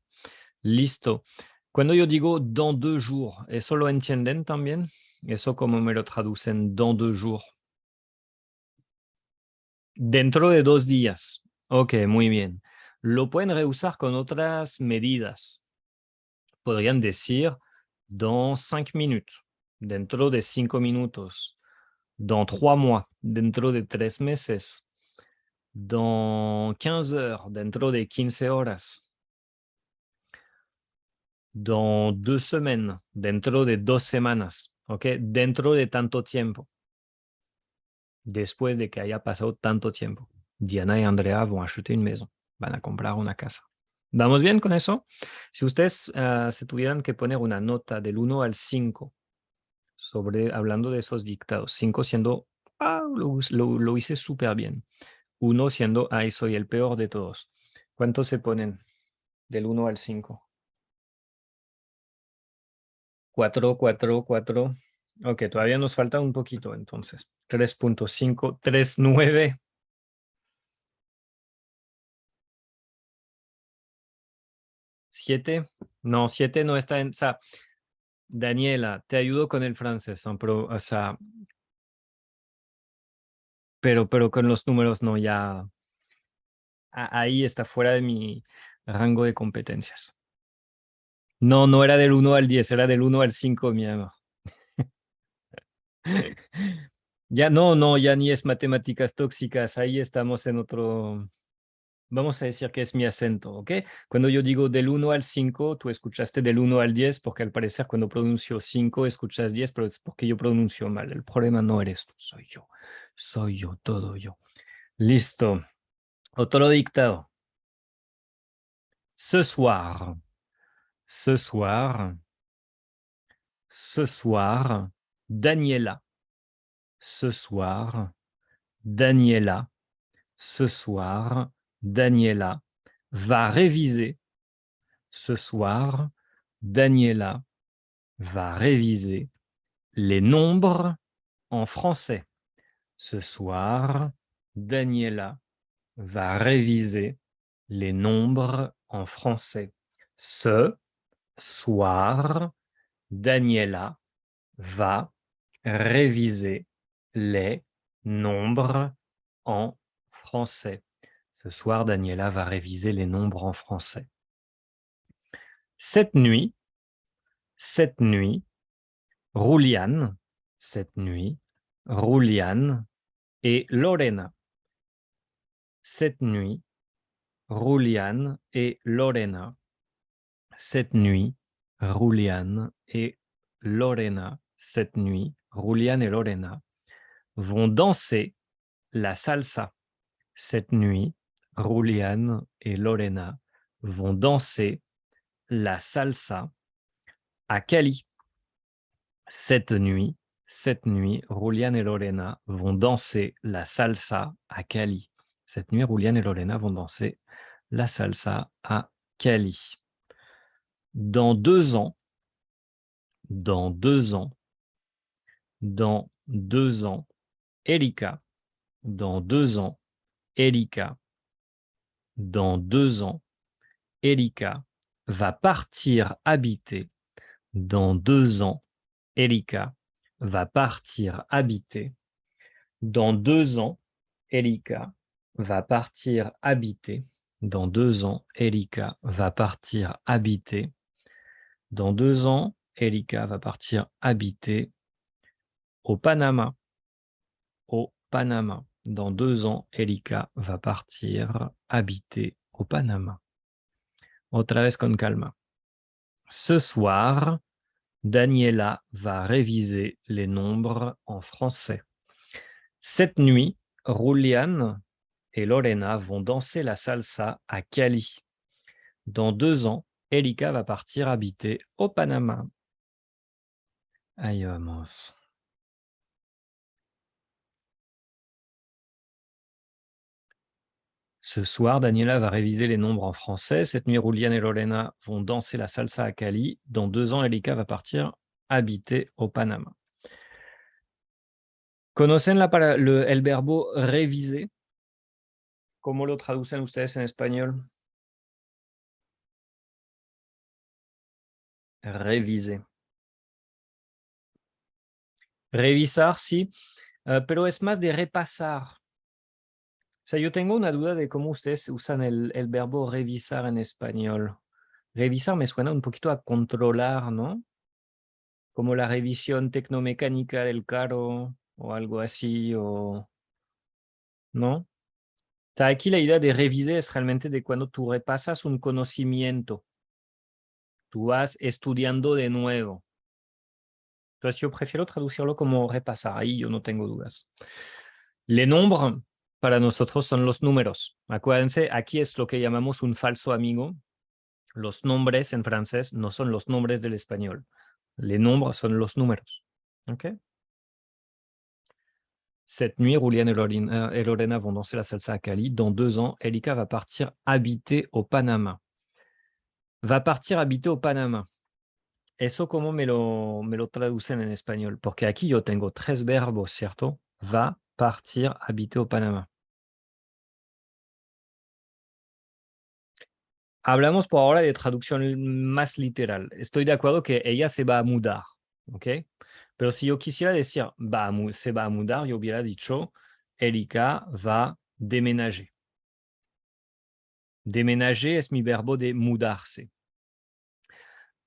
Listo. Cuando yo digo dans 2 jours, ¿eso lo entienden también? ¿Eso cómo me lo traducen dans 2 jours? Dentro de 2 días. Ok, muy bien. Lo pueden reusar con otras medidas. Podrían decir dans 5 minutes, dentro de 5 minutos. Dans 3 mois, dentro de 3 meses. Dans 15 heures, dentro de 15 horas. Dans 2 semaines, dentro de 2 semanas. Ok, dentro de tanto tiempo. Después de que haya pasado tanto tiempo. Diana y Andrea vont acheter une maison. Van a comprar una casa. ¿Vamos bien con eso? Si ustedes se tuvieran que poner una nota del 1 al 5 sobre, hablando de esos dictados, 5 siendo, lo hice súper bien. 1 siendo, ay, soy el peor de todos. ¿Cuántos se ponen del 1 al 5? 4, 4, 4. Ok, todavía nos falta un poquito entonces. 3.5, 3, 9. 7. No, 7 no está en. O sea, Daniela, te ayudo con el francés, o sea, pero con los números no, ya. Ahí está fuera de mi rango de competencias. No, no era del 1 al 10, era del 1 al 5, mi amor. Ya no, ya ni es matemáticas tóxicas, ahí estamos en otro. Vamos a decir que es mi acento, ¿ok? Cuando yo digo del 1 al 5, tú escuchaste del 1 al 10, porque al parecer cuando pronuncio 5 escuchas 10, pero es porque yo pronuncio mal. El problema no eres tú, soy yo. Soy yo, todo yo. Listo. Otro dictado. Ce soir. Ce soir. Ce soir. Daniela. Ce soir. Daniela. Ce soir. Daniela va réviser. Ce soir. Daniela va réviser les nombres en français. Ce soir, Daniela va réviser les nombres en français. Ce soir, Daniela va réviser les nombres en français. Ce soir, Daniela va réviser les nombres en français. Cette nuit, Rouliane, cette nuit, Rouliane et Lorena. Cette nuit, Rouliane et Lorena. Cette nuit, Rouliane et Lorena. Cette nuit, Rouliane et Lorena vont danser la salsa. Cette nuit, Rouliane et Lorena vont danser la salsa à Cali. Cette nuit, Rouliane et Lorena vont danser la salsa à Cali. Cette nuit, Rouliane et Lorena vont danser la salsa à Cali. Dans 2 ans, dans 2 ans, dans 2 ans, Erika, dans 2 ans, Erika, dans 2 ans, Erika va partir habiter. Dans 2 ans, Erika va partir habiter. Dans 2 ans, Erika va partir habiter. Dans 2 ans, Erika va partir habiter. Dans 2 ans, Erika va partir habiter au Panama. Au Panama. Dans 2 ans, Erika va partir habiter au Panama. Otra vez con calma. Ce soir, Daniela va réviser les nombres en français. Cette nuit, Rouliane et Lorena vont danser la salsa à Cali. Dans 2 ans, Erika va partir habiter au Panama. Ahí vamos. Ce soir, Daniela va réviser les nombres en français. Cette nuit, Rouliane et Lorena vont danser la salsa à Cali. Dans 2 ans, Erika va partir habiter au Panama. ¿Conocen el verbo réviser? ¿Cómo lo traducen ustedes en español? Reviser. Revisar, sí, pero es más de repasar. O sea, yo tengo una duda de cómo ustedes usan el verbo revisar en español. Revisar me suena un poquito a controlar, ¿no? Como la revisión tecnomecánica del carro o algo así, o ¿no? O sea, aquí la idea de revisar es realmente de cuando tú repasas un conocimiento, tú vas estudiando de nuevo. Entonces yo prefiero traducirlo como repasar, ahí yo no tengo dudas. Les nombres para nosotros son los números. Acuérdense, aquí es lo que llamamos un falso amigo. Los nombres en francés no son los nombres del español. Les nombres son los números. ¿Ok? Cette nuit, Julian et Lorena vont danser la salsa à Cali. Dans 2 ans, Elika va partir habiter au Panama. Va partir habiter au Panama. ¿Eso cómo me lo traducen en español? Porque aquí yo tengo 3 verbos, ¿cierto? Va partir habiter au Panama. Hablamos por ahora de traducción más literal. Estoy de acuerdo que ella se va a mudar, ¿ok? Pero si yo quisiera decir se va a mudar, yo hubiera dicho Erika va déménager. Déménager es mi verbo de mudarse.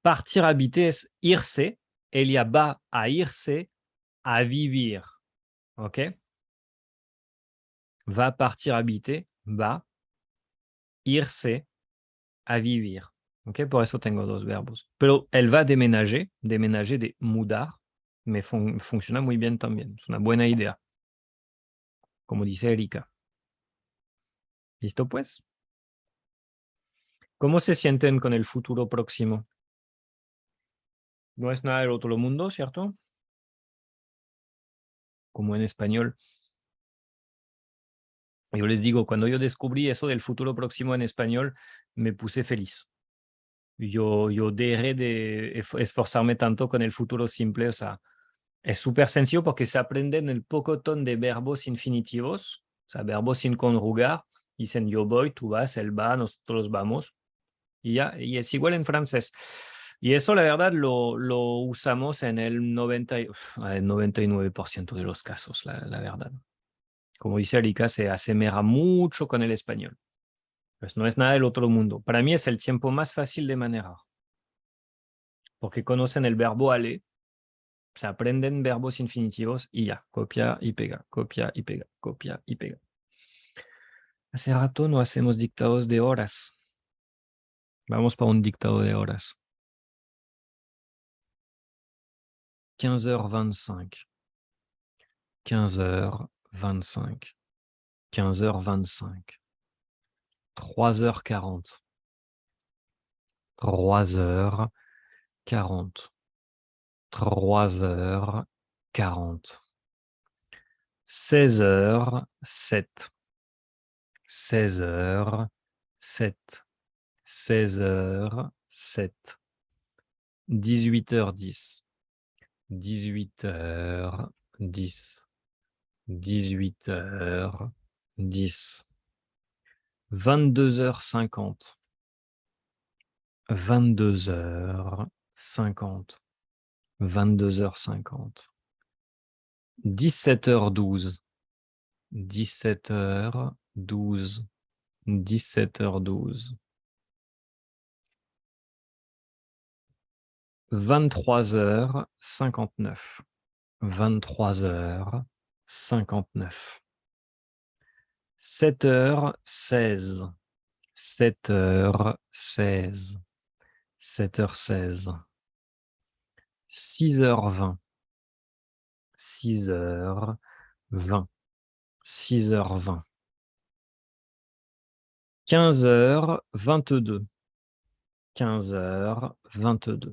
Partir habiter es irse. Ella va a irse a vivir, ¿ok? Va partir habiter, va irse a vivir. ¿Ok? Por eso tengo 2 verbos. Pero él va a déménager, déménager de mudar, me funciona muy bien también. Es una buena idea, como dice Erika. ¿Listo pues? ¿Cómo se sienten con el futuro próximo? No es nada del otro mundo, ¿cierto? Como en español. Yo les digo, cuando yo descubrí eso del futuro próximo en español, me puse feliz. Yo dejé de esforzarme tanto con el futuro simple, o sea, es súper sencillo porque se aprenden el pocotón de verbos infinitivos, o sea, verbos sin conjugar. Dicen yo voy, tú vas, él va, nosotros vamos. Y ya, y es igual en francés. Y eso, la verdad, lo usamos en el 99% de los casos, la verdad. Como dice Erika, se asemeja mucho con el español. Pues no es nada del otro mundo. Para mí es el tiempo más fácil de manejar, porque conocen el verbo aller, se aprenden verbos infinitivos y ya, copia y pega, copia y pega, copia y pega. Hace rato no hacemos dictados de horas. Vamos para un dictado de horas. 15h25. 15h25. 15h25. 3h40. 3h40. 3h40. 16h07. 16h07. 16h07. 18h10. 18h10. 18h10. 22h50. 22h50. 22h50. 17h12. 17h12. 17h12. 23h59. 23h59. 7h16. 7h16. 7h16. 6h20. 6h20. 6h20. 15h22. 15h22.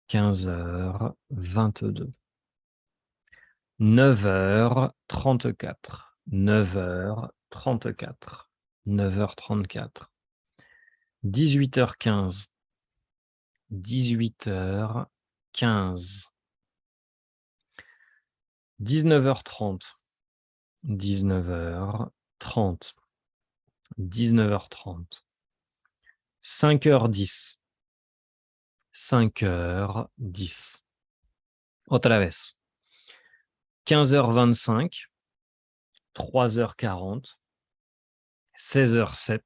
15h22. 9h34. 9h34. 9h34. 18h15. 18h15. 19h30. 19h30. 19h30. 5h10. 5h10. Otra vez. 15h25, 3h40, 16h07,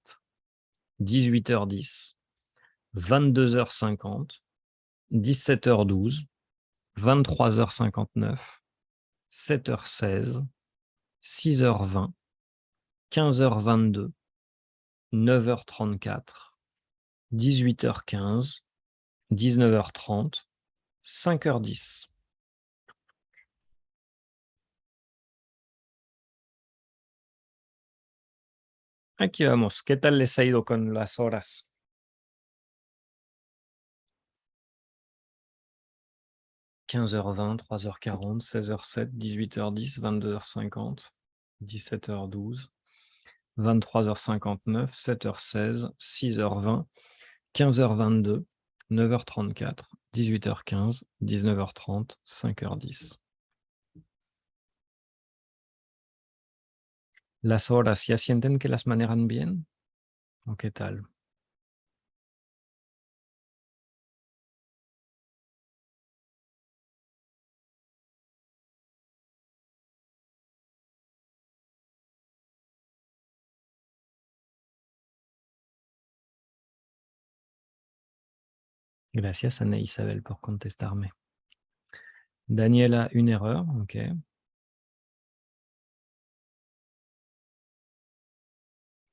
18h10, 22h50, 17h12, 23h59, 7h16, 6h20, 15h22, 9h34, 18h15, 19h30, 5h10. Aquí vamos. ¿Qué tal les ha ido con las horas? 15h20, 3h40, 16h07, 18h10, 22h50, 17h12, 23h59, 7h16, 6h20, 15h22, 9h34, 18h15, 19h30, 5h10. ¿Las horas ya sienten que las manejan bien? ¿O qué tal? Gracias, Ana Isabel, por contestarme. Daniela, une erreur, ok.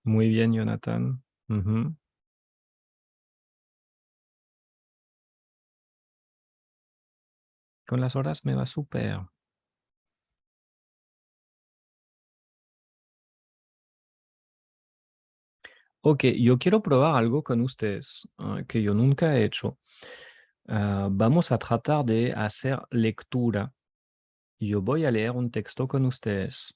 Muy bien, Jonathan. Ujú. Con las horas me va súper. Ok, yo quiero probar algo con ustedes que yo nunca he hecho. Vamos a tratar de hacer lectura. Yo voy a leer un texto con ustedes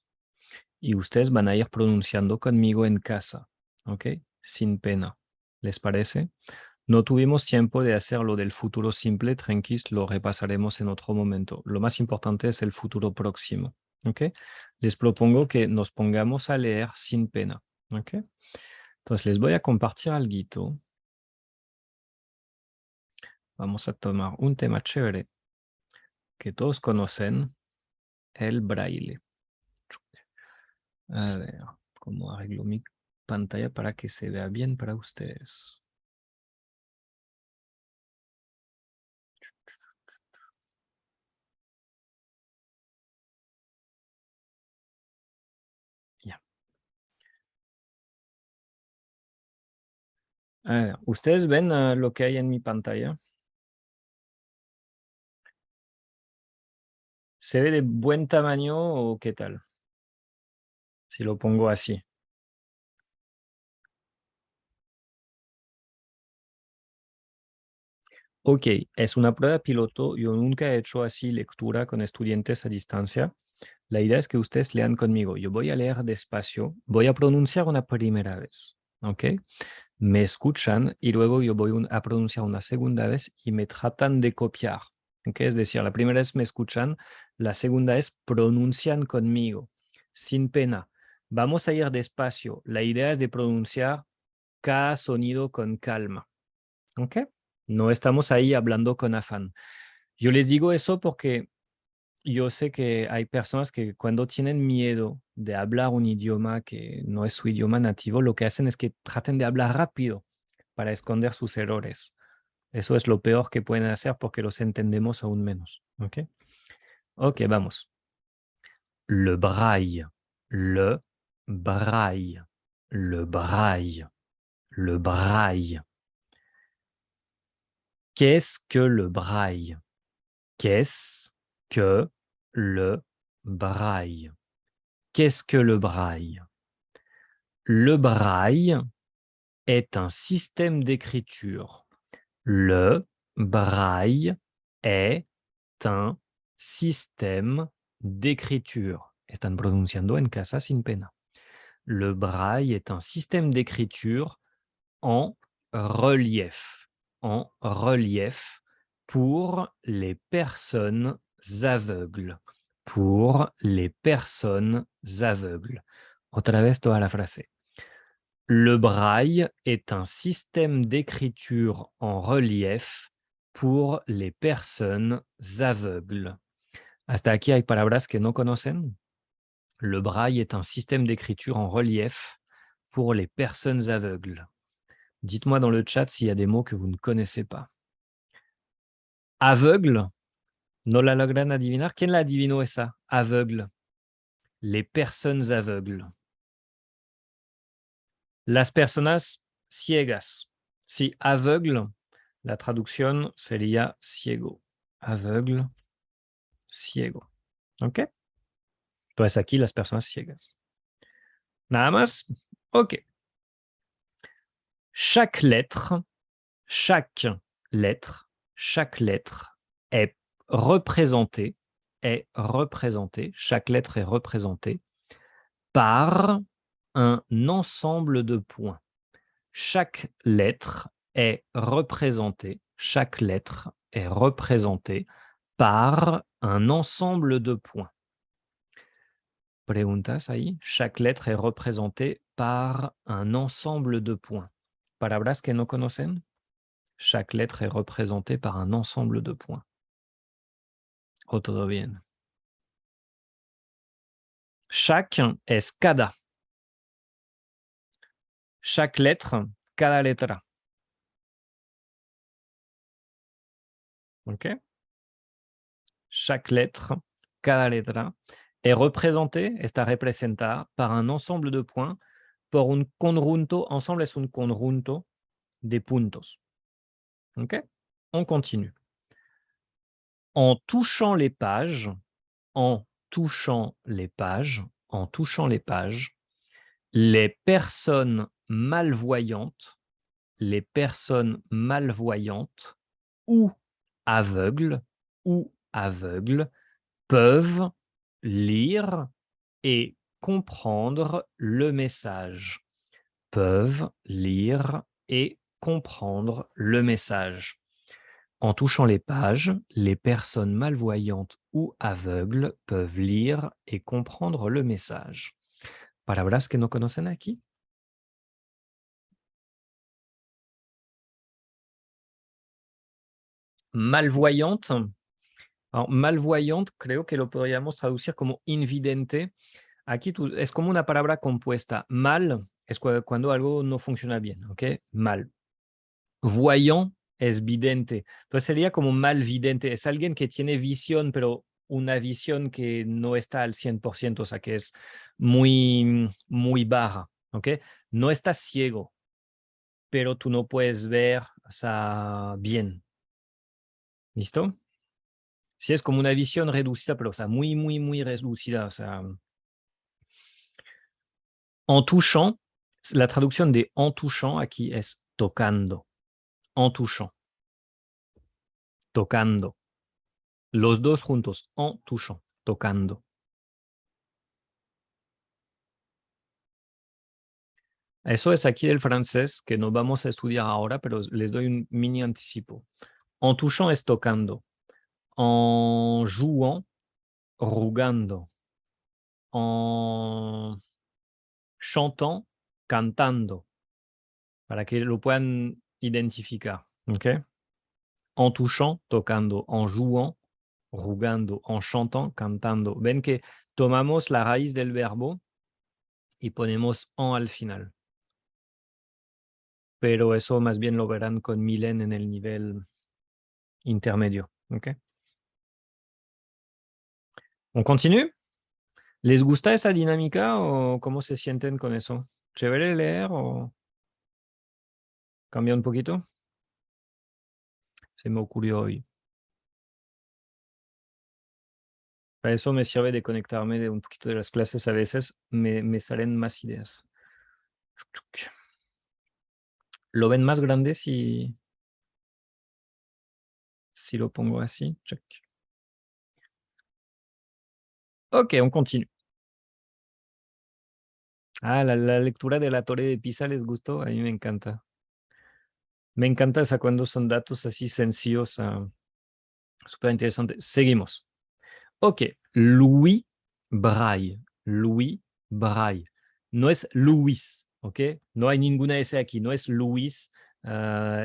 y ustedes van a ir pronunciando conmigo en casa, ¿ok? Sin pena. ¿Les parece? No tuvimos tiempo de hacer lo del futuro simple, tranquis, lo repasaremos en otro momento. Lo más importante es el futuro próximo, ¿ok? Les propongo que nos pongamos a leer sin pena, ¿ok? Entonces les voy a compartir algo. Vamos a tomar un tema chévere que todos conocen, el braille. A ver, ¿cómo arreglo mi pantalla para que se vea bien para ustedes? Ya. A ver, ¿ustedes ven lo que hay en mi pantalla? ¿Se ve de buen tamaño o qué tal? Si lo pongo así. Ok, es una prueba piloto. Yo nunca he hecho así lectura con estudiantes a distancia. La idea es que ustedes lean conmigo. Yo voy a leer despacio. Voy a pronunciar una primera vez. ¿Ok? Me escuchan y luego yo voy a pronunciar una segunda vez y me tratan de copiar. ¿Ok? Es decir, la primera vez me escuchan, la segunda es pronuncian conmigo, sin pena. Vamos a ir despacio. La idea es de pronunciar cada sonido con calma. ¿Ok? No estamos ahí hablando con afán. Yo les digo eso porque yo sé que hay personas que cuando tienen miedo de hablar un idioma que no es su idioma nativo, lo que hacen es que traten de hablar rápido para esconder sus errores. Eso es lo peor que pueden hacer porque los entendemos aún menos. ¿Ok? Ok, vamos. Le braille, le braille, le braille, le braille. Qu'est-ce que le braille? Qu'est-ce que le braille? Qu'est-ce que le braille? Le braille est un système d'écriture. Le braille est un système d'écriture. Están pronunciando en casa sin pena. Le braille est un système d'écriture en relief. En relief pour les personnes aveugles. Pour les personnes aveugles. Otra vez toda la frase. Le braille est un système d'écriture en relief pour les personnes aveugles. Hasta aquí hay palabras que no conocen. Le braille est un système d'écriture en relief pour les personnes aveugles. Dites-moi dans le chat s'il y a des mots que vous ne connaissez pas. Aveugle, ¿no la logran adivinar? ¿Quién la adivinó esa? Aveugle. Les personnes aveugles. Las personas ciegas. Si aveugle, la traducción sería ciego. Aveugle, ciego. ¿Ok? Entonces aquí las personas ciegas. Nada más. Ok. Chaque lettre est représentée, chaque lettre est représentée par un ensemble de points. Chaque lettre est représentée par un ensemble de points. Preguntas ahí. Chaque lettre est représentée par un ensemble de points. Palabras que no conocen. Chaque lettre est représentée par un ensemble de points. O todo bien. Chaque es cada. Chaque lettre, cada letra. ¿Ok? Chaque lettre, cada letra, est représentée, está representada par un ensemble de points, por un conjunto, ensemble es un conjunto de puntos. ¿Ok? On continue. En touchant les pages, les personnes malvoyantes ou aveugles peuvent lire et comprendre le message. En touchant les pages, les personnes malvoyantes ou aveugles peuvent lire et comprendre le message. Palabras que no conocen aquí. Malvoyante. Alors, malvoyante, creo que lo podríamos traducir como invidente. Aquí es como una palabra compuesta. Mal es cuando algo no funciona bien, ¿ok? Mal. Voyant es vidente. Entonces sería como malvidente. Es alguien que tiene visión, pero una visión que no está al 100%, o sea, que es muy, muy baja, ¿ok? No estás ciego, pero tú no puedes ver, o sea, bien. ¿Listo? Sí, es como una visión reducida, pero o sea, muy, muy, muy reducida. O sea, en touchant, la traducción de en touchant aquí es tocando. En touchant. Tocando. Los dos juntos, en touchant, tocando. Eso es aquí el francés que no vamos a estudiar ahora, pero les doy un mini anticipo. En touchant es tocando. En jouant, rugando. En chantant, cantando. Para que lo puedan identificar. ¿Ok? En touchant, tocando. En jouant, rugando. En chantant, cantando. Ven que tomamos la raíz del verbo y ponemos en al final. Pero eso más bien lo verán con Milen en el nivel intermedio. ¿Ok? ¿On continue? ¿Les gusta esa dinámica o cómo se sienten con eso? ¿Chévere leer o cambia un poquito? Se me ocurrió hoy. Para eso me sirve de conectarme de un poquito de las clases. A veces me salen más ideas. ¿Lo ven más grande si lo pongo así? Check. Ok, on continue. Ah, la lectura de la Torre de Pisa les gustó. A mí me encanta. Me encanta esa cuando son datos así sencillos. Súper interesante. Seguimos. Ok, Louis Braille. Louis Braille. No es Luis, ¿ok? No hay ninguna S aquí. No es Luis,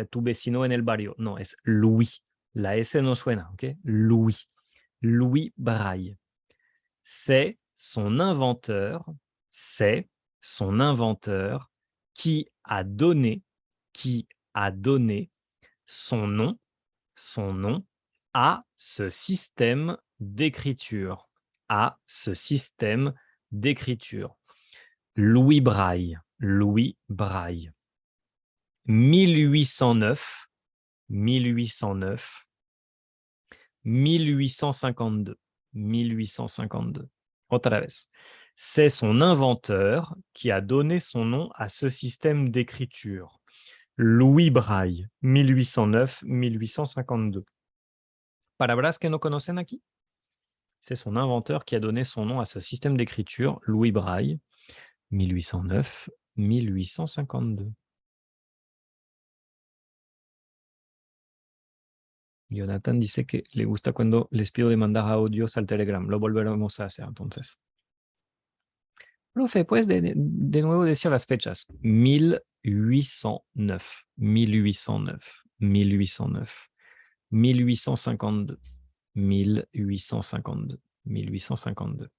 tu vecino en el barrio. No, es Louis. La S no suena, ¿ok? Louis. Louis Braille. C'est son inventeur qui a donné son nom à ce système d'écriture. Louis Braille. 1809, 1852. Otra vez. C'est son inventeur qui a donné son nom à ce système d'écriture. Louis Braille, 1809-1852. Palabras que no conocen aquí. C'est son inventeur qui a donné son nom à ce système d'écriture, Louis Braille, 1809-1852. Jonathan dice que le gusta cuando les pido de mandar audios al Telegram. Lo volveremos a hacer entonces. Profe, ¿puedes de nuevo decir las fechas? 1809, 1852, 1852.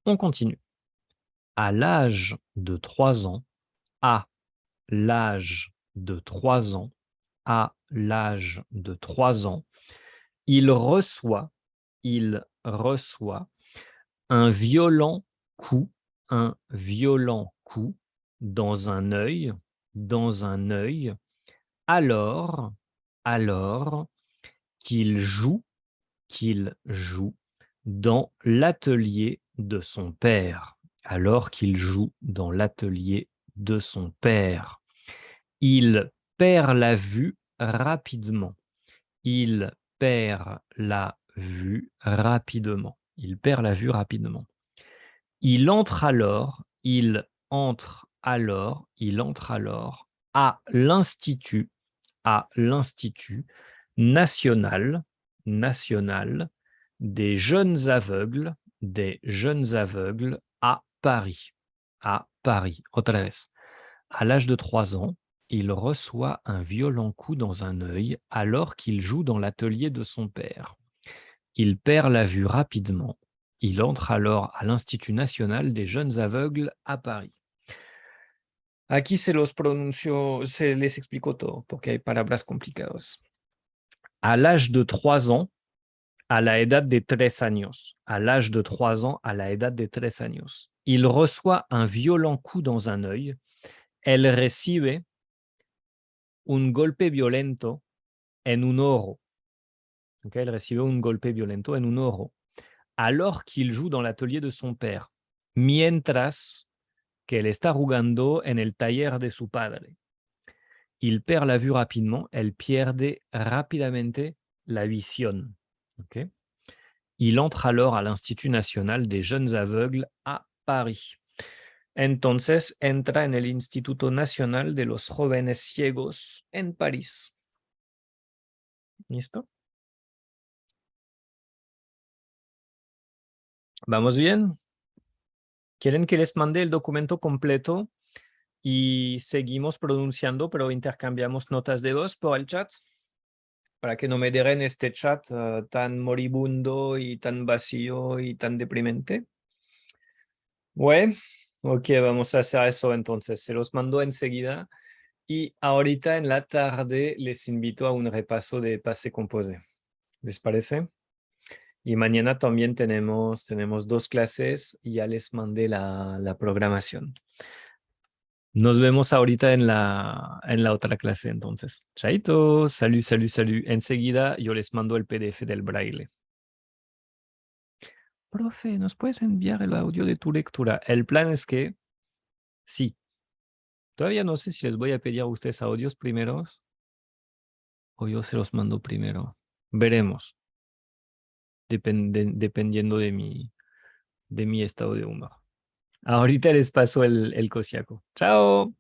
On continue. À l'âge de 3 ans, il reçoit un violent coup dans un œil, alors qu'il joue dans l'atelier de son père. Il perd la vue rapidement. Il entre alors à l'Institut national des jeunes aveugles à Paris. Otra vez. À l'âge de 3 ans, il reçoit un violent coup dans un œil alors qu'il joue dans l'atelier de son père. Il perd la vue rapidement. Il entre alors à l'Institut national des jeunes aveugles à Paris. Aquí se les explico todo, porque hay palabras complicadas. À l'âge de 3 ans, a la edad de 3 años. Il reçoit un violent coup dans un œil. Él recibe un golpe violento en un ojo. Okay, él recibe un golpe violento en un ojo. Alors qu'il joue dans l'atelier de son père. Mientras que él está jugando en el taller de su padre. Il perd la vue rapidement. Él pierde rápidamente la visión. Okay. Il entre alors à l'Institut national des jeunes aveugles à Paris. Entonces entra en el Instituto Nacional de los Jóvenes Ciegos en París. ¿Listo? ¿Vamos bien? ¿Quieren que les mande el documento completo y seguimos pronunciando, pero intercambiamos notas de voz por el chat? Para que no me den este chat tan moribundo y tan vacío y tan deprimente. Ouais, ok, vamos a hacer eso entonces. Se los mando enseguida. Y ahorita en la tarde les invito a un repaso de Passé Composé. ¿Les parece? Y mañana también tenemos 2 clases y ya les mandé la programación. Nos vemos ahorita en la otra clase entonces. Chaito, salut. Enseguida yo les mando el PDF del braille. Profe, ¿nos puedes enviar el audio de tu lectura? El plan es que, sí. Todavía no sé si les voy a pedir a ustedes audios primeros o yo se los mando primero. Veremos. Dependiendo de mi estado de humor. Ahorita les paso el cosiaco. ¡Chao!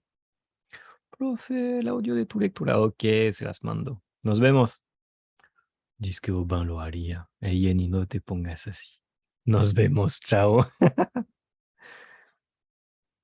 Profe, el audio de tu lectura. Ok, se las mando. Nos vemos. Dice que Aubin lo haría. Jenny, no te pongas así. Nos vemos. Chao.